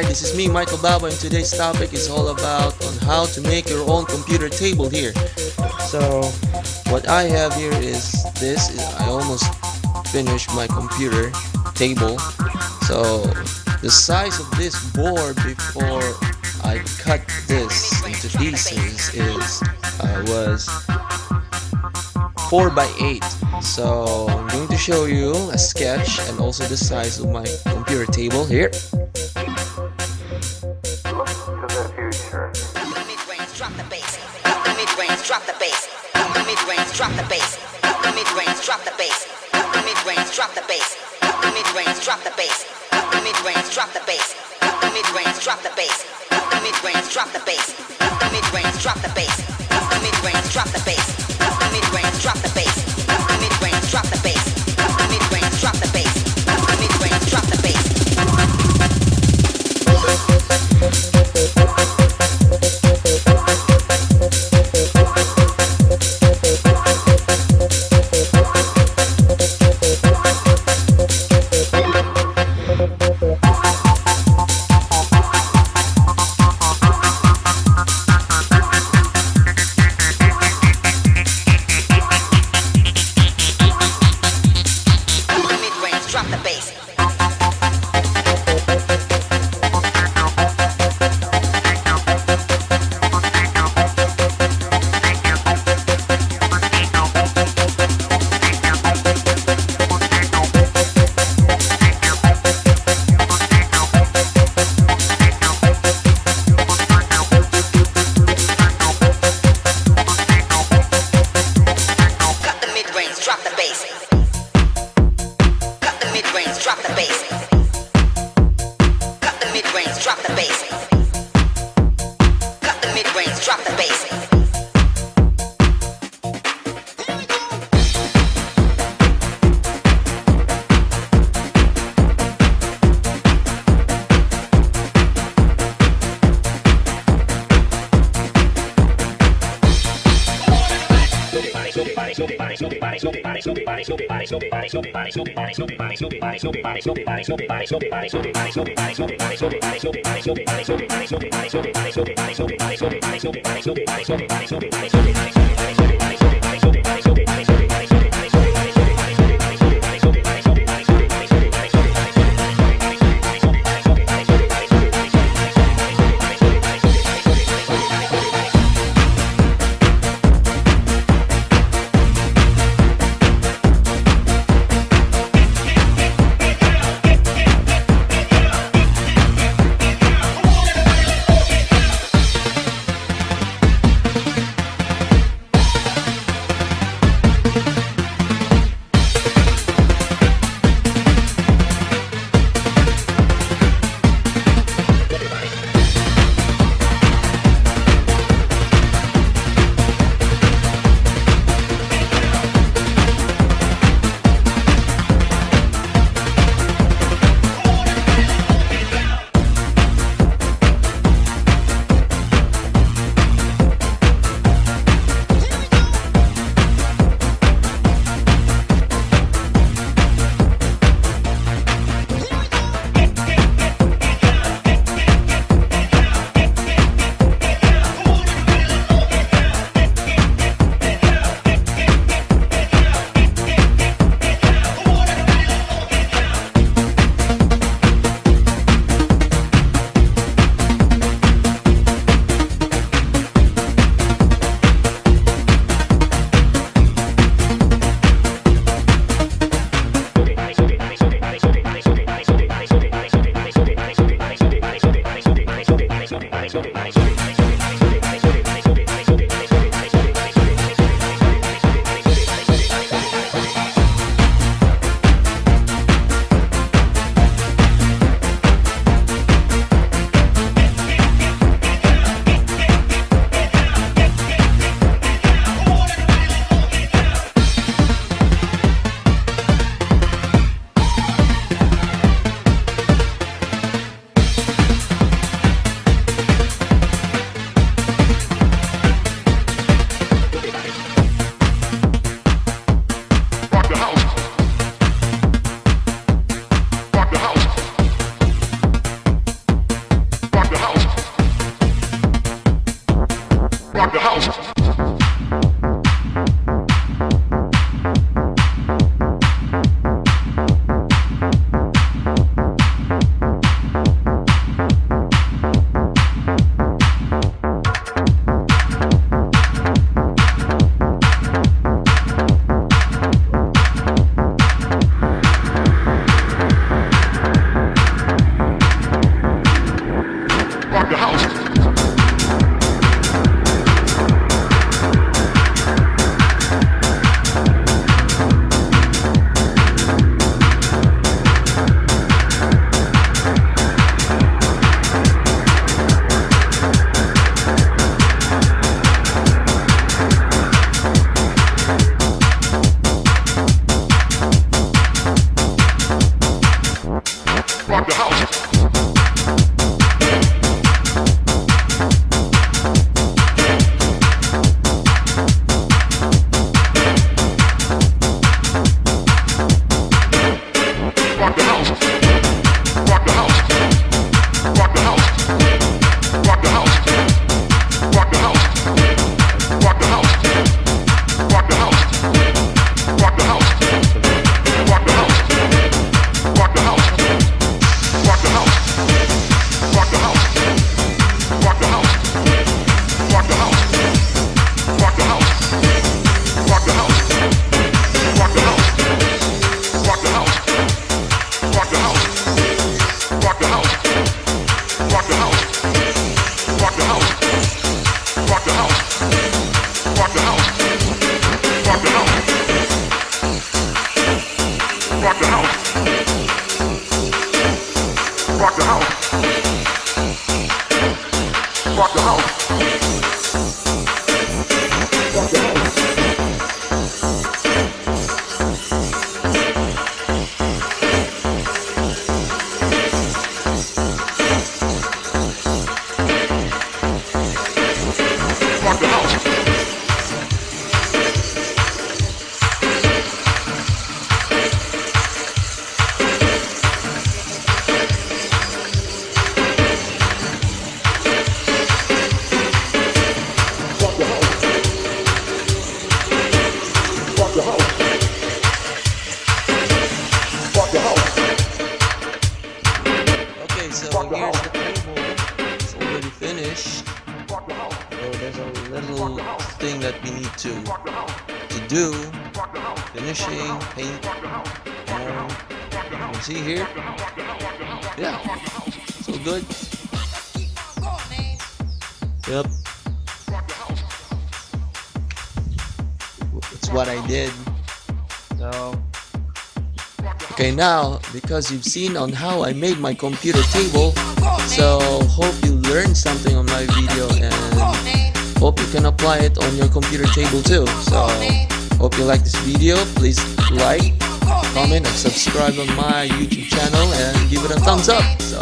this is me, MMBABAO, and today's topic is all about on how to make your own computer table here. So, what I have here is this. I almost finished my computer table. So, the size of this board before I cut this into pieces was 4 by 8. So I'm going to show you a sketch and also the size of my computer table here. Look to the future. The mid-range, drop the bass. The mid-range, drop the bass. The mid-range, drop the bass. The mid-range, drop the bass. The mid-range, drop the bass. The mid-range, drop the bass. The mid-range, drop the bass. The mid-range, drop the bass. The mid-range, drop the bass. The mid-range, drop the bass. The mid-range, drop the bass. The mid-range, drop the bass. The mid-range, drop the bass. The mid-range, drop the bass. The mid-range, drop the bass. Rock the house. Rock the house. Rock the house. Rock the house. Rock the house. Okay, so here's the table. It's already finished. So there's a little thing that we need to do. Finishing, paint, and you can see here. Yeah, so good. Yep. It's what I did. So okay, now because you've seen on how I made my computer table, so hope you learned something on my video and hope you can apply it on your computer table too. So hope you like this video. Please like, comment, and subscribe on my YouTube channel and give it a thumbs up. So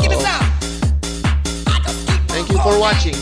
thank you for watching.